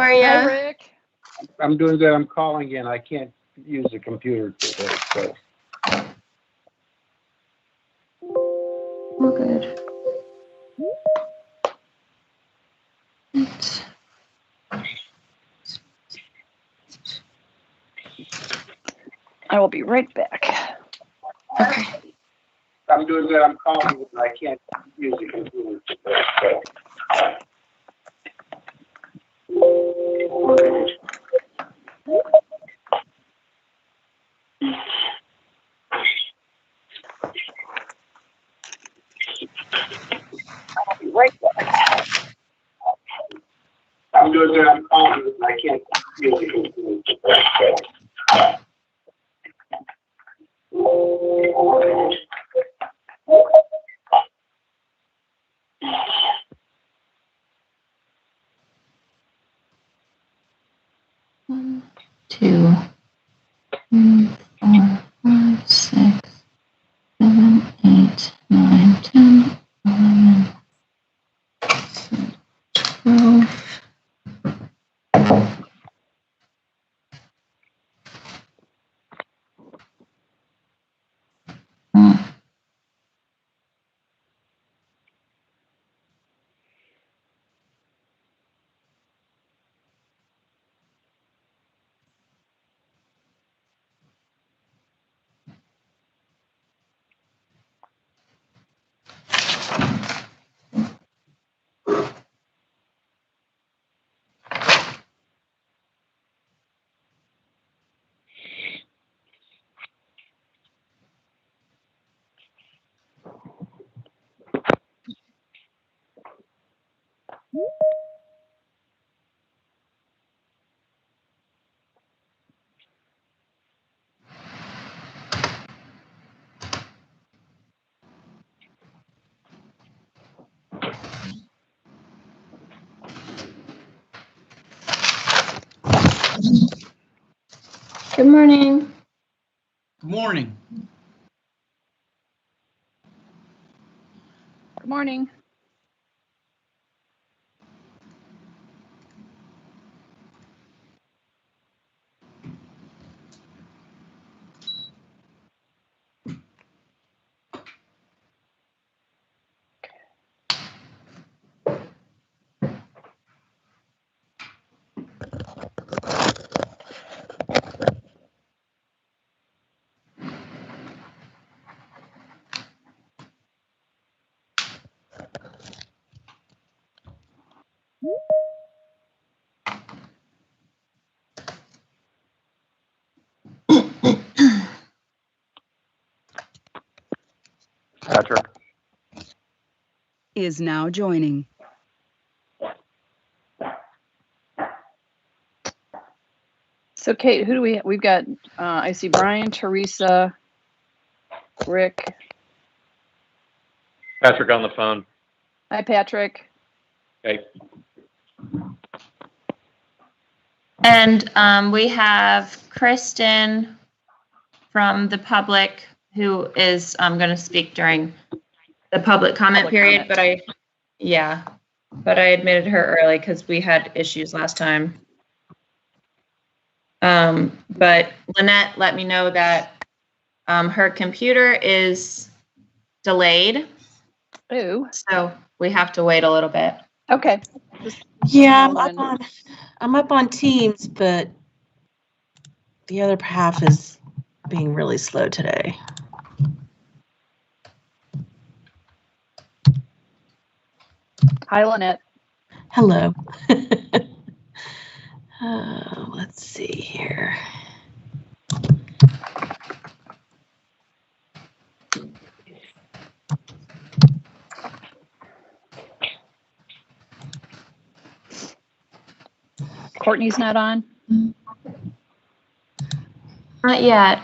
are you? Hi, Rick. I'm doing good. I'm calling in. I can't use the computer today, so. Oh, good. I will be right back. Okay. I'm doing good. I'm calling in. I can't use the computer today, so. I'll be right back. I'm doing good. I'm calling in. I can't use the computer today, so. One, 2, 3, 4, 5, 6, 7, 8, 9, 10, 11, 12. Good morning. Good morning. Good morning. Patrick. Is now joining. So, Kate, who do we've got, I see Brian, Teresa, Rick. Patrick on the phone. Hi, Patrick. Hey. And we have Kristen from the public who is going to speak during the public comment period. But I admitted her early because we had issues last time. But Lynette let me know that her computer is delayed. Ooh. So we have to wait a little bit. Okay. Yeah, I'm up on Teams, but the other half is being really slow today. Hi, Lynette. Hello. Let's see here. Courtney's not on? Not yet.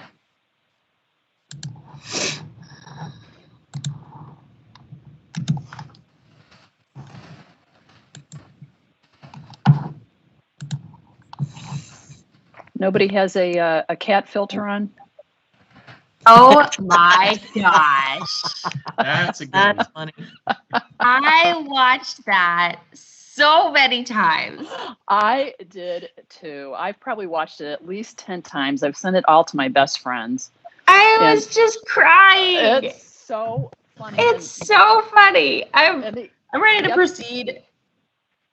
Nobody has a cat filter on? Oh my gosh. That's a good That's one. funny. I watched that so many times. I did too. I've probably watched it at least 10 times. I've sent it all to my best friends. I was just crying. It's so funny. It's so funny. I'm And the- ready to Yep. proceed.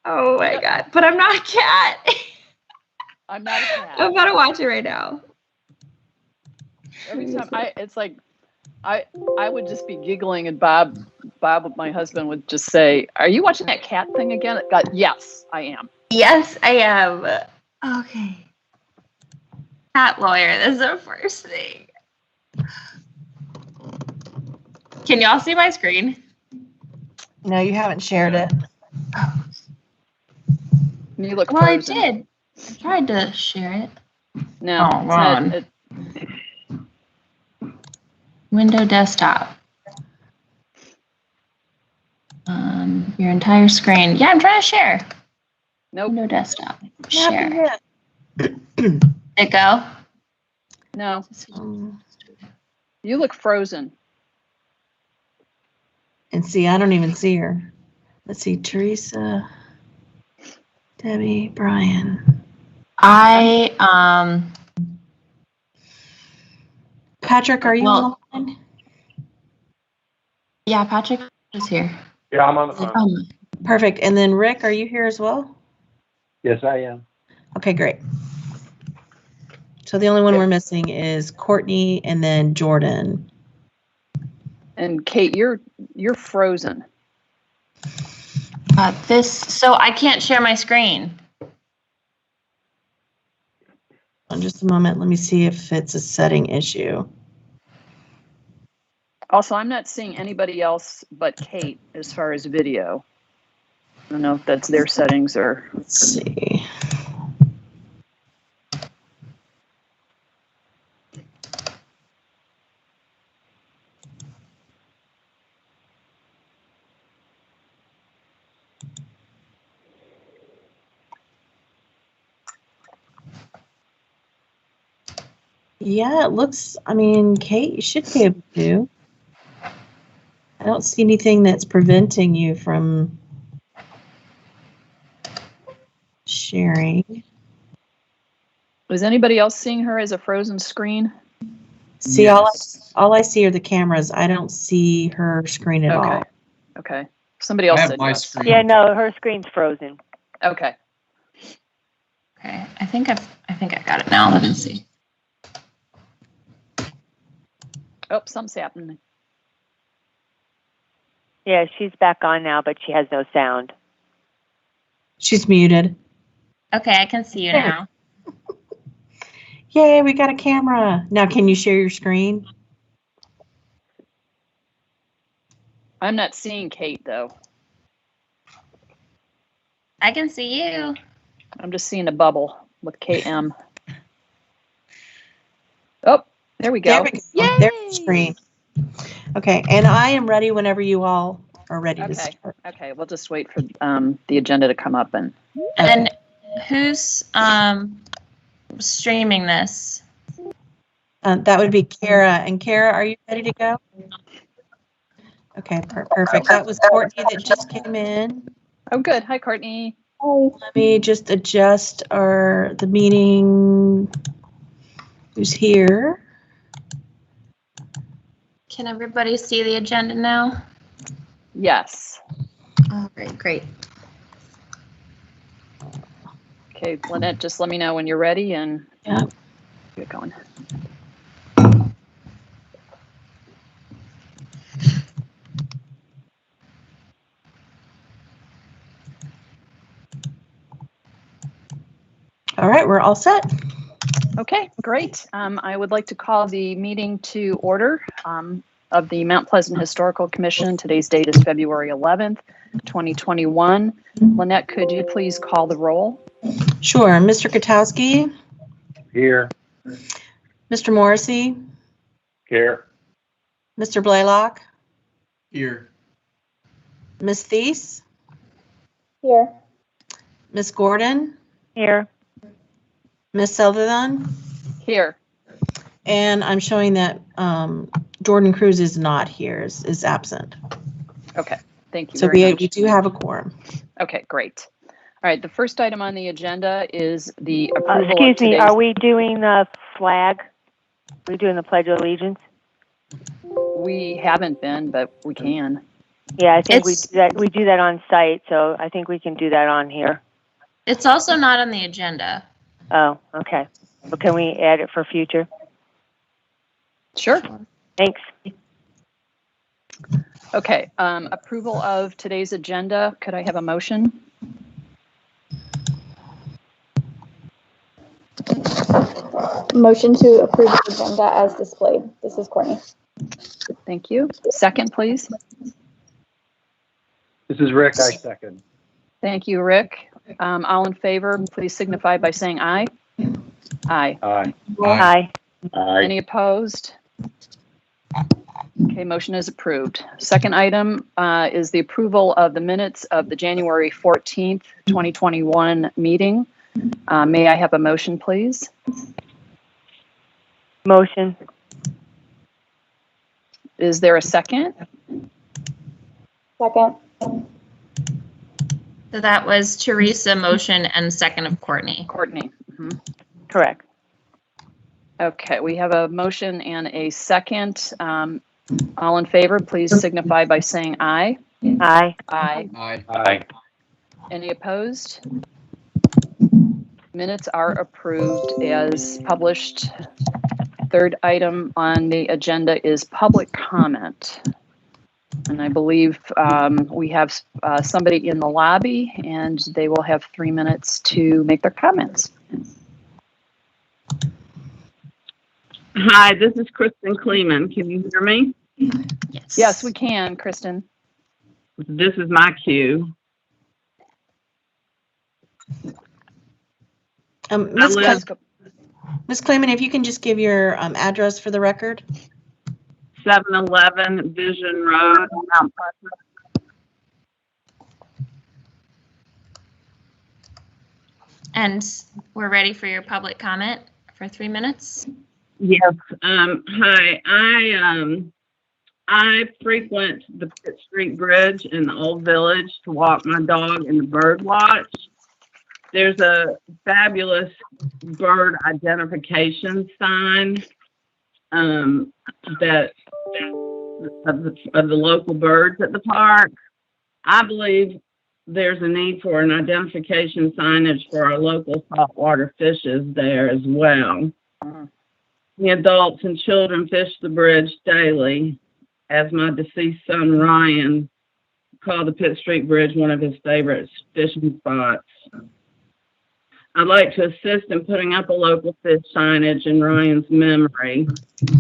Oh my Yep. God. But I'm not a cat. I'm not a cat. I'm about to watch it right now. Every time I would just be giggling, and Bob, my husband, would just say, "Are you watching that cat thing again?" Yes, I am. Yes, I am. Okay. Cat lawyer. This is the first thing. Can y'all see my screen? No, you haven't shared it. You look Well, frozen. I did. I tried to share it. No, Oh, it's not- Ron. it- Window desktop. Your entire screen. Yeah, I'm trying to share. nope. Window desktop. Yeah, Share. yeah. Did it go? No, Um, you look frozen. And see, I don't even see her. Let's see, Teresa, Debbie, Brian. I Patrick, are you on the line? yeah, Patrick is here. Yeah, I'm on the phone. Perfect. And then Rick, are you here as well? Yes, I am. Okay, great. So the only one we're missing is Courtney and then Jordan. And Kate, you're frozen. So I can't share my screen. Just a moment. Let me see if it's a setting issue. Also, I'm not seeing anybody else but Kate as far as video. I don't know if that's their settings or. Let's see. Yeah, it looks, I mean, Kate, you should be able to. I don't see anything that's preventing you from sharing. Is anybody else seeing her as a frozen screen? See, Yes. all I see are the cameras. I don't see her screen at all. Okay. Somebody else I have said my yes. screen. Yeah, no, her screen's frozen. Okay. Okay, I think I got it now. Let me see. Oh, something's happening. Yeah, she's back on now, but she has no sound. She's muted. Okay, I can see you now. Yay, we got a camera. Now, can you share your screen? I'm not seeing Kate though. I can see you. I'm just seeing a bubble with KM. Oh, there we go. There we go. Yay! There's the screen. Okay, and I am ready whenever you all are ready to Okay. start. Okay, we'll just wait for the agenda to come up and. And who's streaming this? That would be Kara. And Kara, are you ready to go? Okay, perfect. That was Courtney that just came in. Oh, good. Hi, Courtney. Let me just adjust the meeting. Who's here? Can everybody see the agenda now? Yes. Oh, great. Okay, Lynette, just let me know when you're ready and Yeah. get going. All right, we're all set. Okay, great. I would like to call the meeting to order of the Mount Pleasant Historical Commission. Today's date is February 11th, 2021. Lynette, could you please call the roll? Sure. Mr. Katowski, Here. Mr. Morrissey, Here. Mr. Blaylock, Here. Ms. Thies, Here. Ms. Gordon, Here. Ms. Sutherland, Here. and I'm showing that Jordan Cruz is not here, is absent. Okay, thank you So very we much. do have a quorum. Okay, great. right, the first item on the agenda is the approval of Excuse me, today's. are we doing the flag? Are we doing the Pledge of Allegiance? We haven't been, but we can. Yeah, I think It's- we do that on site, so I think we can do that on here. It's also not on the agenda. Oh, okay. Well, can we add it for future? Sure. Thanks. Okay, approval of today's agenda. Could I have a motion? Motion to approve the agenda as displayed. This is Courtney. Thank you. Second, please. This is Rick, I second. Thank you, Rick. All in favor, please signify by saying aye. Aye. Aye. Hi. Any opposed? Okay, motion is approved. Second item is the approval of the minutes of the January 14th, 2021 meeting. May I have a motion, please? Motion. Is there a second? Second. So that was Teresa motion and second of Courtney. Courtney. Mhm. Correct. Okay, we have a motion and a second. All in favor, please signify by saying aye. Aye. Aye. Aye. Aye. Any opposed? Minutes are approved as published. Third item on the agenda is public comment. And I believe we have somebody in the lobby, and they will have 3 minutes to make their comments. Hi, this is Kristen Kleeman. Can you hear me? Yes. Yes, we can, Kristen. This is my cue. Ms. I live- Ms. Clayman, if you can just give your address for the record. 711 Vision Road, Mount Pleasant. And we're ready for your public comment for 3 minutes. Yes. Hi. I frequent the Pitt Street Bridge in the Old Village to walk my dog and the bird watch. There's a fabulous bird identification sign that of the local birds at the park. I believe there's a need for an identification signage for our local saltwater fishes there as well. The adults and children fish the bridge daily, as my deceased son Ryan called the Pitt Street Bridge one of his favorite fishing spots. I'd like to assist in putting up a local fish signage in Ryan's memory.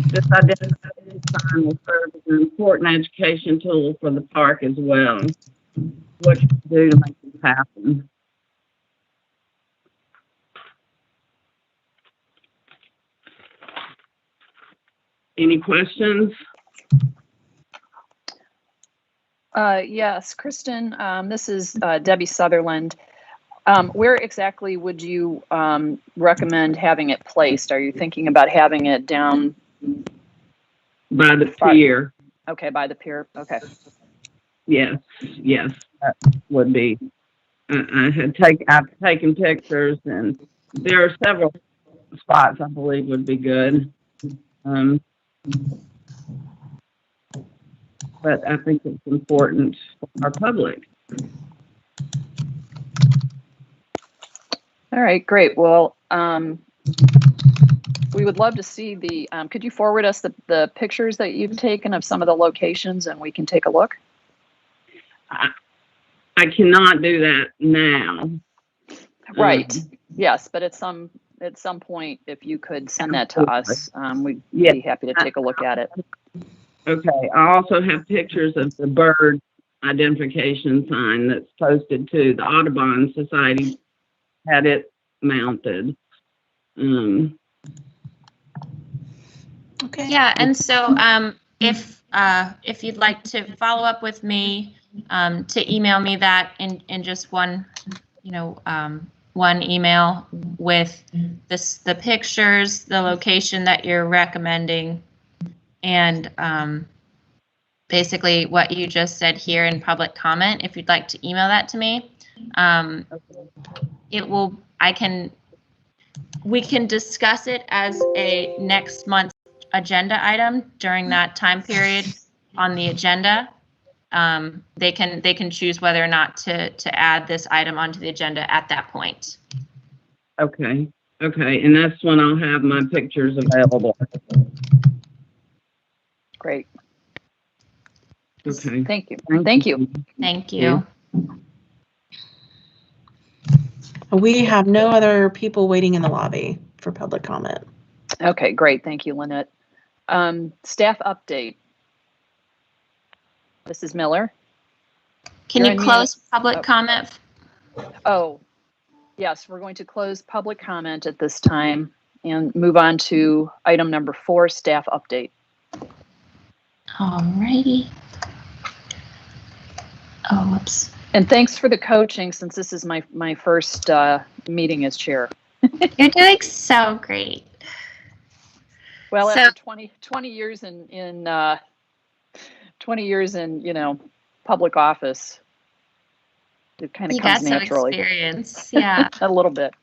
This identification sign will serve as an important education tool for the park as well. What can you do to make this happen? Any questions? Yes, Kristen, this is Debbie Sutherland. Where exactly would you recommend having it placed? Are you thinking about having it down? By the pier. Okay, by the pier. Okay. Yes, that would be. I've taken pictures, and there are several spots I believe would be good. But I think it's important for our public. All right, great. Well, we would love to see the, could you forward us the pictures that you've taken of some of the locations and we can take a look? I cannot do that now. Right. Yes, but at some point, if you could send that to us, we'd Yeah. be happy to take a look at it. Okay. I also have pictures of the bird identification sign that's posted to the Audubon Society. Had it mounted. Okay. Yeah, and so if you'd like to follow up with me, to email me that in just one, one email with the pictures, the location that you're recommending, and basically what you just said here in public comment. If you'd like to email that to me, We can discuss it as a next month's agenda item during that time period on the agenda. They can choose whether or not to add this item onto the agenda at that point. Okay, and that's when I'll have my pictures available. Great. Okay. Thank you. Thank you. Thank you. We have no other people waiting in the lobby for public comment. Okay, great. Thank you, Lynette. Staff update. Mrs. Miller? Can You're you on close mute. public Oh. comment? Oh, yes, we're going to close public comment at this time and move on to item number 4, staff update. Alrighty. Oh, whoops. And thanks for the coaching, since this is my first meeting as chair. You're doing so great. Well, So- after 20 years in 20 years in, public office, it kind of You got comes some naturally. experience. Yeah. A little bit.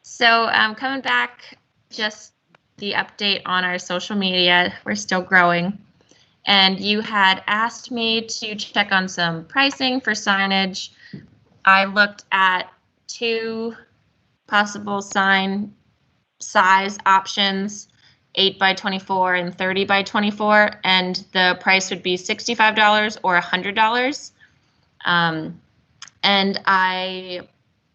So coming back, just the update on our social media. We're still growing. And you had asked me to check on some pricing for signage. I looked at 2 possible sign size options, 8 by 24 and 30 by 24, and the price would be $65 or $100. And I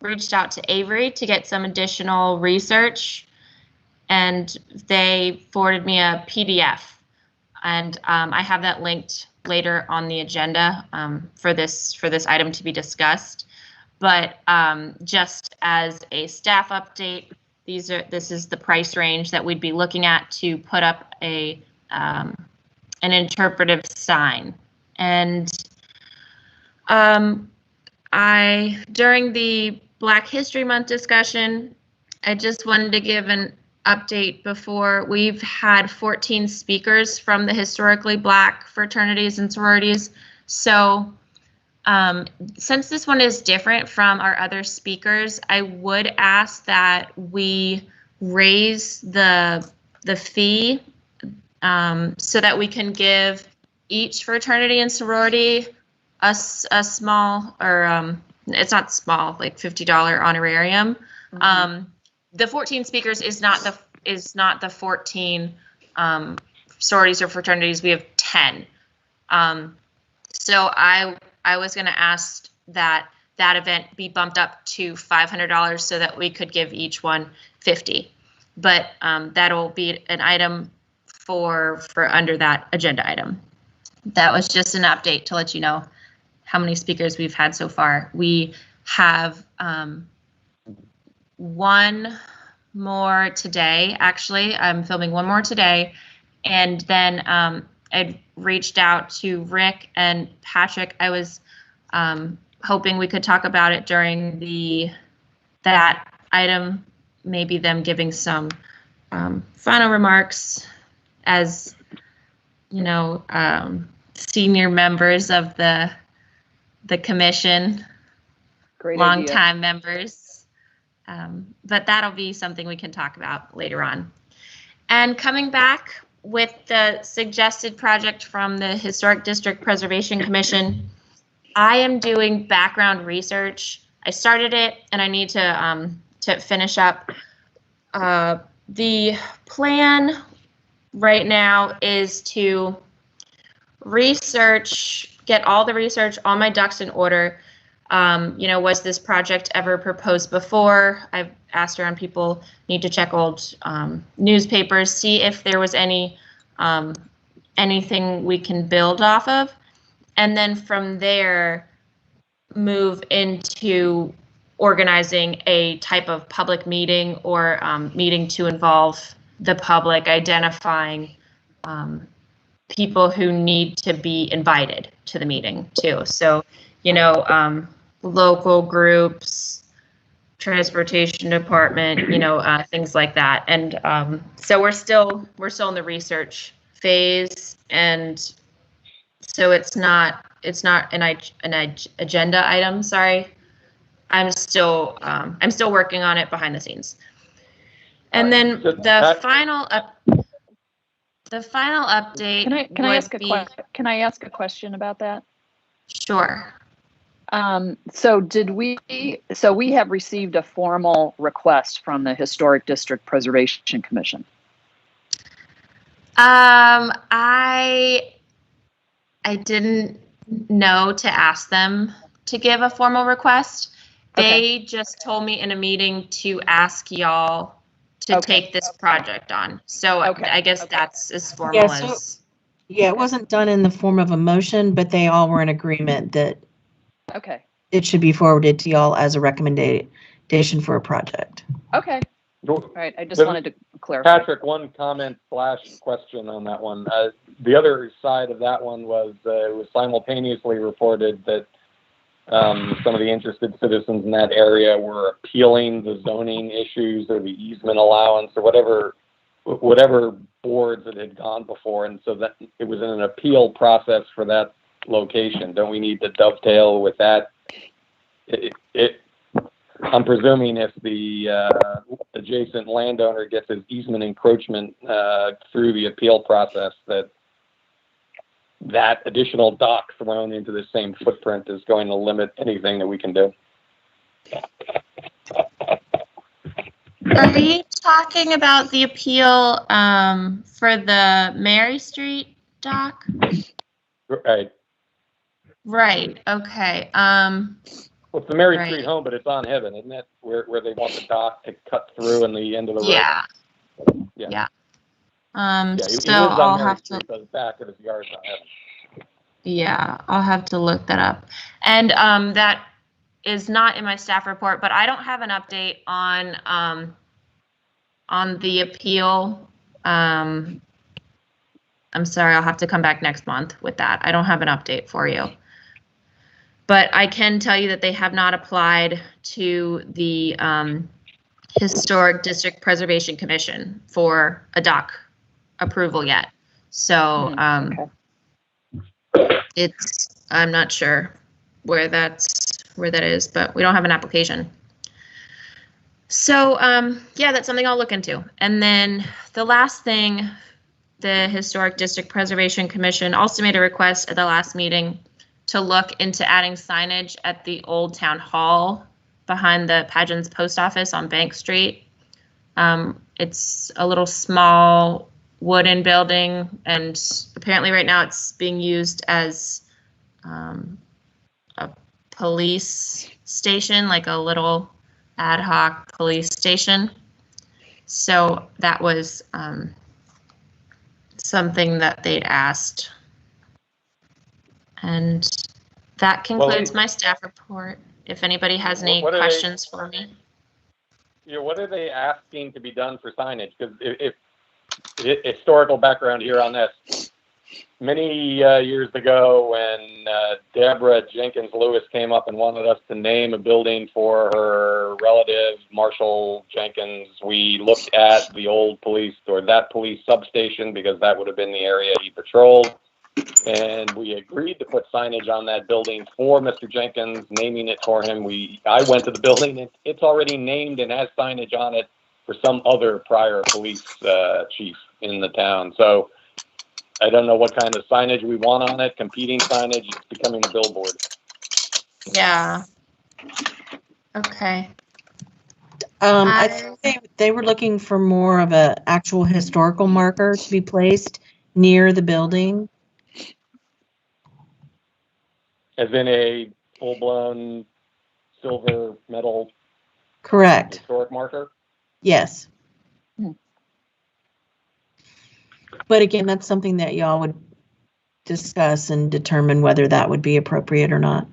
reached out to Avery to get some additional research, and they forwarded me a PDF. And I have that linked later on the agenda for this item to be discussed. But just as a staff update, this is the price range that we'd be looking at to put up an interpretive sign. And during the Black History Month discussion, I just wanted to give an update before. We've had 14 speakers from the historically Black fraternities and sororities. So since this one is different from our other speakers, I would ask that we raise the fee so that we can give each fraternity and sorority a small, or it's not small, like $50 honorarium. Mm-hmm. The 14 speakers is not the 14 sororities or fraternities. We have 10. So I was going to ask that event be bumped up to $500 so that we could give each one $50. But that'll be an item for under that agenda item. That was just an update to let you know how many speakers we've had so far. We have one more today. Actually, I'm filming one more today, and then I reached out to Rick and Patrick. I was hoping we could talk about it during that item, maybe them giving some final remarks as, senior members of the commission, Great longtime members. But that'll be something we can talk about later on. And coming back with the suggested project from the Historic District Preservation Commission, I am doing background research. I started it and I need to finish up. The plan right now is to get all the research, all my ducks in order. Was this project ever proposed before? I've asked around, people need to check old newspapers, see if there was anything we can build off of. And then from there, move into organizing a type of public meeting or meeting to involve the public, identifying people who need to be invited to the meeting too. So, local groups, transportation department, things like that. And so we're still in the research phase, and So it's not an agenda item, sorry. I'm still working on it behind the scenes. And then the final update Can I ask would a be, Can I ask a question about that? sure. So we have received a formal request from the Historic District Preservation Commission. I didn't know to ask them to give a formal request. They just told me in a meeting to ask y'all to take this project on. So I guess that's as formal as. Yeah, it wasn't done in the form of a motion, but they all were in agreement that it should be forwarded to y'all as a recommendation for a project. Okay. All right. I just wanted to clarify. Patrick, one comment / question on that one. The other side of that one was it was simultaneously reported that some of the interested citizens in that area were appealing the zoning issues or the easement allowance or whatever boards that had gone before, and so that it was in an appeal process for that location. Don't we need to dovetail with that? I'm presuming if the adjacent landowner gets his easement encroachment through the appeal process, that additional dock thrown into the same footprint is going to limit anything that we can do. Are you talking about the appeal for the Mary Street dock? Right. Right. Okay. Well, it's the Mary Street home, but it's on Heaven, isn't it? Where they want the dock to cut through in the end of the road. Yeah. So I'll have to. The back of his yard's on Heaven. Yeah, I'll have to look that up. And that is not in my staff report, but I don't have an update on the appeal. I'm sorry, I'll have to come back next month with that. I don't have an update for you. But I can tell you that they have not applied to the Historic District Preservation Commission for a dock approval yet. So I'm not sure where that is, but we don't have an application. So yeah, that's something I'll look into. And then the last thing, the Historic District Preservation Commission also made a request at the last meeting to look into adding signage at the old town hall behind the Pageants post office on Bank Street. It's a little small wooden building, and apparently right now it's being used as a police station, like a little ad hoc police station. So that was something that they'd asked. And that concludes my staff report. If anybody has any questions for me. Yeah, what are they asking to be done for signage? Because if historical background here on this, many years ago when Deborah Jenkins Lewis came up and wanted us to name a building for her relative, Marshall Jenkins, we looked at the old police or that police substation because that would have been the area he patrolled. And we agreed to put signage on that building for Mr. Jenkins, naming it for him. I went to the building and it's already named and has signage on it for some other prior police chief in the town. So I don't know what kind of signage we want on it, competing signage. It's becoming a billboard. Yeah. Okay. I think they were looking for more of an actual historical marker to be placed near the building. As in a full-blown silver metal. Correct. Historic marker? Yes. But again, that's something that y'all would discuss and determine whether that would be appropriate or not.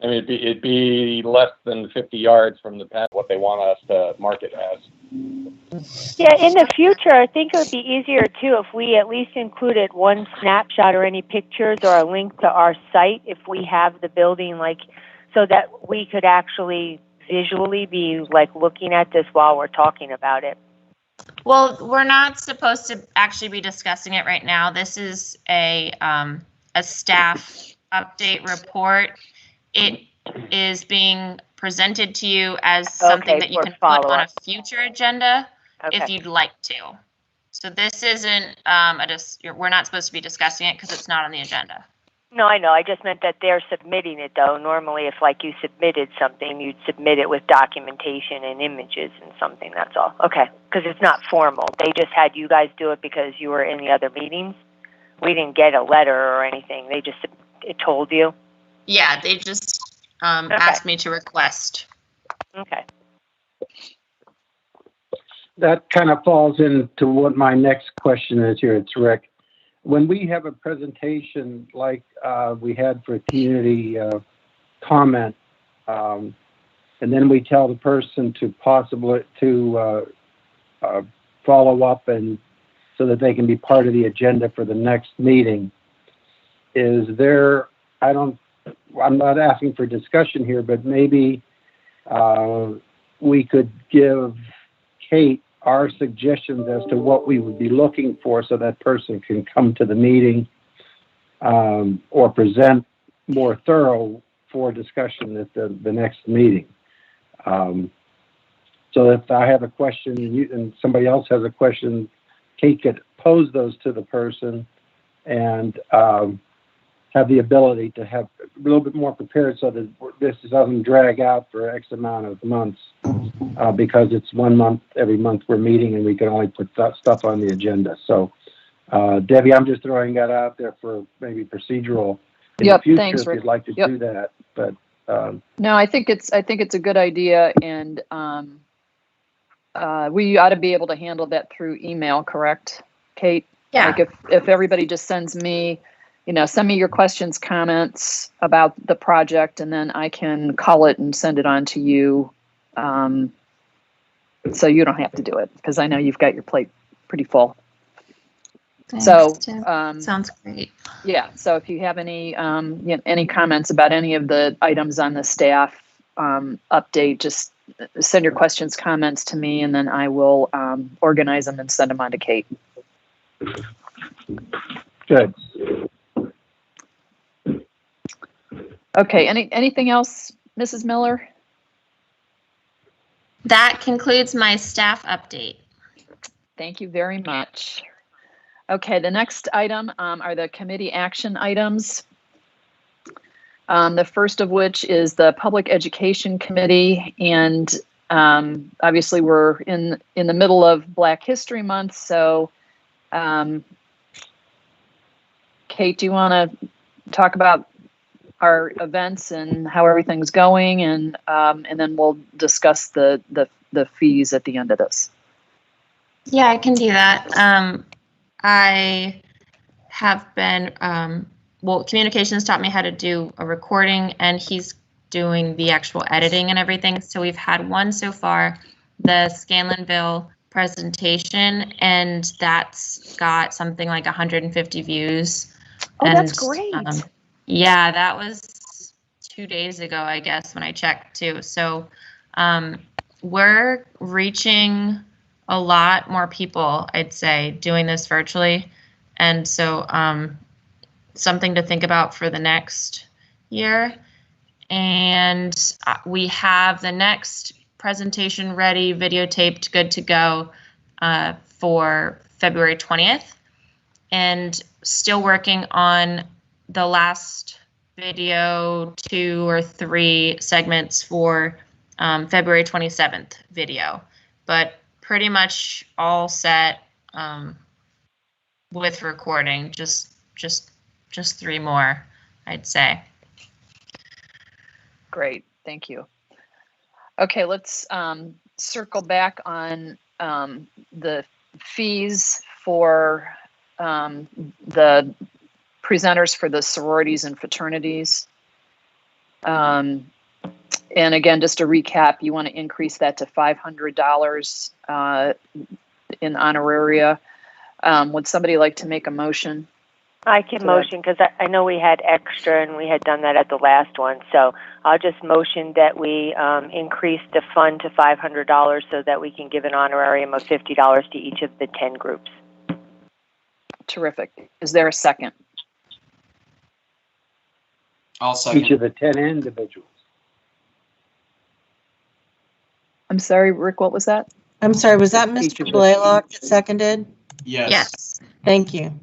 I mean, it'd be less than 50 yards from the pad, what they want us to mark it as. Yeah, in the future, I think it would be easier too if we at least included one snapshot or any pictures or a link to our site if we have the building, like, so that we could actually visually be like looking at this while we're talking about it. Well, we're not supposed to actually be discussing it right now. This is a staff update report. It is being presented to you as something that you can put on a future agenda if you'd like to. So this isn't we're not supposed to be discussing it because it's not on the agenda. No, I know. I just meant that they're submitting it, though. Normally, if, like, you submitted something, you'd submit it with documentation and images and something, that's all. Okay, because it's not formal. They just had you guys do it because you were in the other meetings? We didn't get a letter or anything. They just it told you? Yeah, they just asked me to request. Okay. That kind of falls into what my next question is here. It's Rick. When we have a presentation like we had for community comment, and then we tell the person to possibly follow up and so that they can be part of the agenda for the next meeting, is there, I'm not asking for discussion here, but maybe we could give Kate our suggestions as to what we would be looking for so that person can come to the meeting or present more thorough for discussion at the next meeting. So if I have a question and somebody else has a question, Kate could pose those to the person and have the ability to have a little bit more prepared so that this doesn't drag out for X amount of months because it's 1 month, every month we're meeting and we can only put that stuff on the agenda. So Debbie, I'm just throwing that out there for maybe procedural in the future thanks, if Rick. you'd like to do that. But no, I think it's a good idea, and we ought to be able to handle that through email, correct, Kate? Yeah. Like if everybody just sends me, send me your questions, comments about the project, and then I can call it and send it on to you. So you don't have to do it because I know you've got your plate pretty full. Thanks, So sounds great. Yeah. So if you have any comments about any of the items on the staff update, just send your questions, comments to me, and then I will organize them and send them on to Kate. good. Okay. Anything else, Mrs. Miller? That concludes my staff update. Thank you very much. Okay, the next item are the committee action items. The first of which is the Public Education Committee, and obviously we're in the middle of Black History Month, so Kate, do you want to talk about our events and how everything's going, and then we'll discuss the fees at the end of this. Yeah, I can do that. I have been, Communications taught me how to do a recording, and he's doing the actual editing and everything. So we've had one so far, the Scanlanville presentation, and that's got something like 150 views. Oh, and, that's great. Yeah, that was 2 days ago, I guess, when I checked too. So we're reaching a lot more people, I'd say, doing this virtually. And so something to think about for the next year. And we have the next presentation ready, videotaped, good to go for February 20th. And still working on the last video, 2 or 3 segments for February 27th video. But pretty much all set with recording, just 3 more, I'd say. Great, thank you. Okay, let's circle back on the fees for the presenters for the sororities and fraternities. And again, just to recap, you want to increase that to $500 in honoraria. Would somebody like to make a motion? I can motion because I know we had extra and we had done that at the last one. So I'll just motion that we increase the fund to $500 so that we can give an honorarium of $50 to each of the 10 groups. Terrific. Is there a second? I'll second. Each of the 10 individuals. I'm sorry, Rick, what was that? I'm sorry, was that Each Mr. of the- Blaylock that seconded? Yes. Yes. Thank you.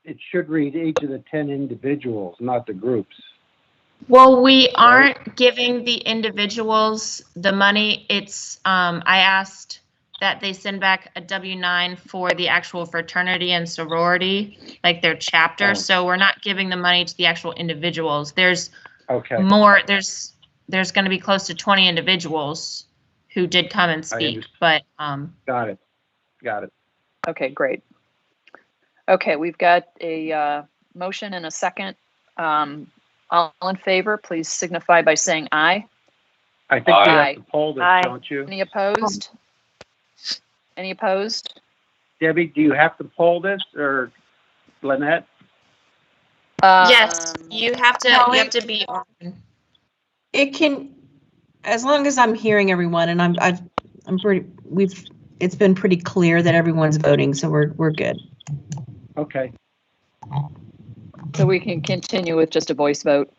It should read each of the 10 individuals, not the groups. Well, we aren't giving the individuals the money. It's, I asked that they send back a W-9 for the actual fraternity and sorority, like their chapter. Oh. So we're not giving the money to the actual individuals. There's Okay. more, there's going to be close to 20 individuals who did come and speak, understand. but, Got it. Got it. Okay, great. Okay, we've got a motion and a second. All in favor, please signify by saying aye. I think you Aye. have to poll this, Aye. don't you? Any opposed? Any opposed? Debbie, do you have to poll this, or Lynette? yes, Um, you have to, no, you have to be on. It can, as long as I'm hearing everyone, and it's been pretty clear that everyone's voting, so we're good. Okay. So we can continue with just a voice vote.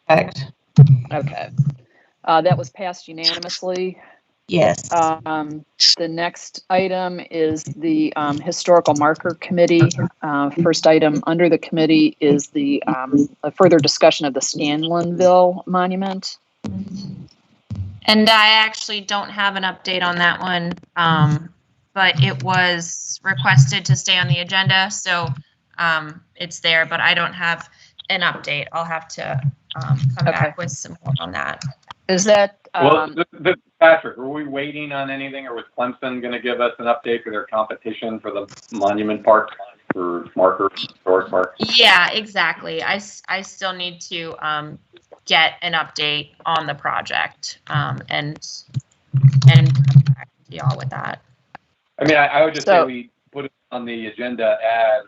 Correct. Okay. That was passed unanimously. Yes. The next item is the Historical Marker Committee. First item under the committee is the a further discussion of the Scanlonville Monument. And I actually don't have an update on that one, but it was requested to stay on the agenda, so it's there, but I don't have an update. I'll have to come back with some more on that. Is that Well, Patrick, are we waiting on anything, or was Clemson going to give us an update for their competition for the Monument Park for historic mark? Yeah, exactly. I still need to get an update on the project and come back to y'all with that. I mean, I would just say we put it on the agenda as,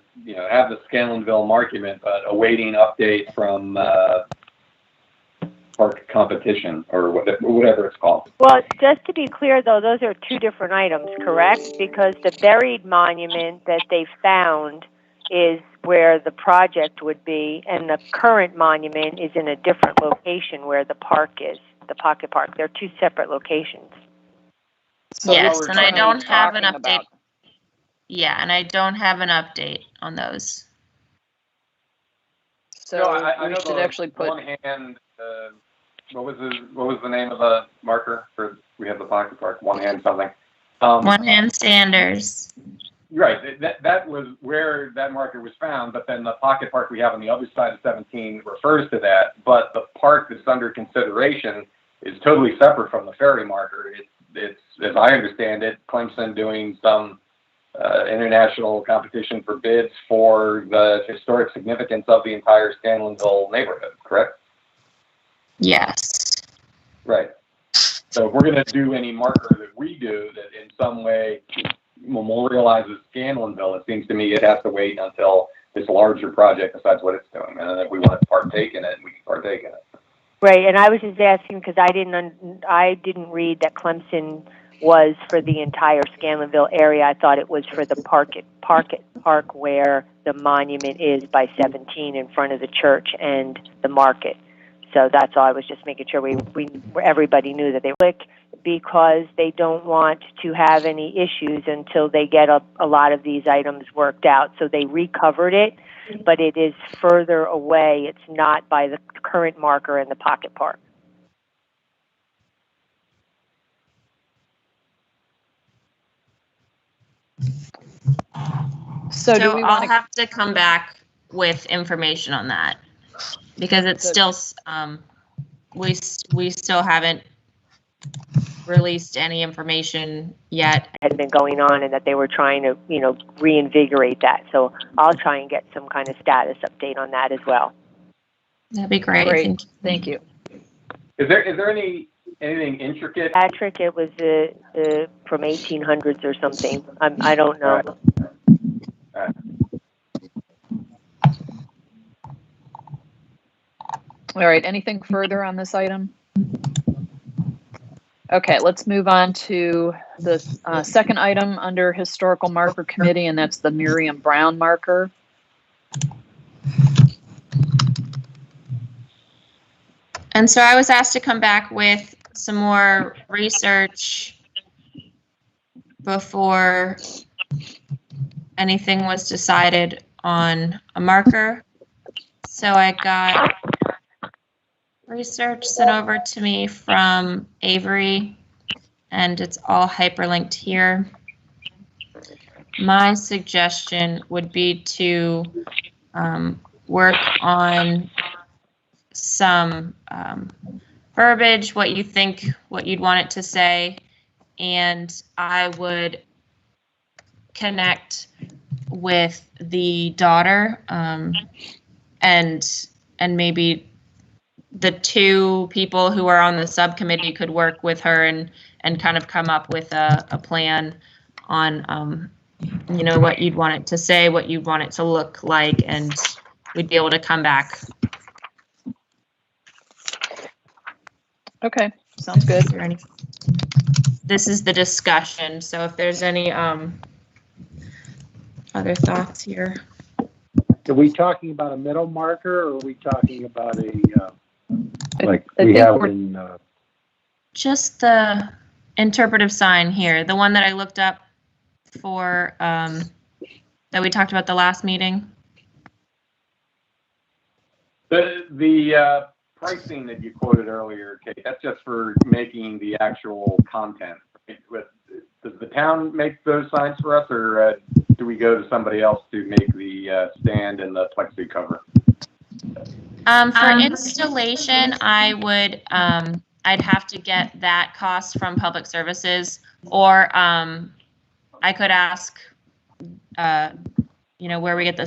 have the Scanlonville Monument, but awaiting update from park competition or whatever it's called. Well, just to be clear, though, those are two different items, correct? Because the buried monument that they found is where the project would be, and the current monument is in a different location where the park is, the Pocket Park. They're two separate locations. So yes, and I don't have an update. About. Yeah, and I don't have an update on those. So No, I we know should the actually put. one hand. What was the name of the marker for? We have the Pocket Park. One hand something. One hand Sanders. Right. That was where that marker was found, but then the Pocket Park we have on the other side of 17 refers to that. But the park that's under consideration is totally separate from the ferry marker. It's as I understand it, Clemson doing some international competition for bids for the historic significance of the entire Scanlonville neighborhood, correct? Yes. Right. So if we're going to do any marker that we do that in some way memorializes Scanlonville, it seems to me it has to wait until this larger project decides what it's doing. And then if we want to partake in it, we can partake in it. Right, and I was just asking because I didn't read that Clemson was for the entire Scanlonville area. I thought it was for the park where the monument is by 17 in front of the church and the market. So that's all. I was just making sure everybody knew that they were, because they don't want to have any issues until they get a lot of these items worked out. So they recovered it, but it is further away. It's not by the current marker in the Pocket Park. So do we I'll want have to come back with information on that because it's still we still haven't released any information yet. Had been going on, and that they were trying to reinvigorate that. So I'll try and get some kind of status update on that as well. That'd be great. Great. Thank you. Is there anything intricate? Patrick, it was from 1800s or something. I don't know. All right. All right, anything further on this item? Okay, let's move on to the second item under Historical Marker Committee, and that's the Miriam Brown marker. And so I was asked to come back with some more research before anything was decided on a marker. So I got research sent over to me from Avery, and it's all hyperlinked here. My suggestion would be to work on some verbiage, what you think, what you'd want it to say, and I would connect with the daughter and maybe the two people who are on the subcommittee could work with her and kind of come up with a plan on you know, what you'd want it to say, what you'd want it to look like, and we'd be able to come back. Okay, sounds good. This is the discussion, so if there's any other thoughts here. Are we talking about a middle marker, or are we talking about a, like I we think have we're- in, Just the interpretive sign here, the one that I looked up for, that we talked about the last meeting. The pricing that you quoted earlier, Kate, that's just for making the actual content. Right? Does the town make those signs for us, or do we go to somebody else to make the stand and the plexi cover? For installation, I would, I'd have to get that cost from Public Services, or I could ask, you know, where we get the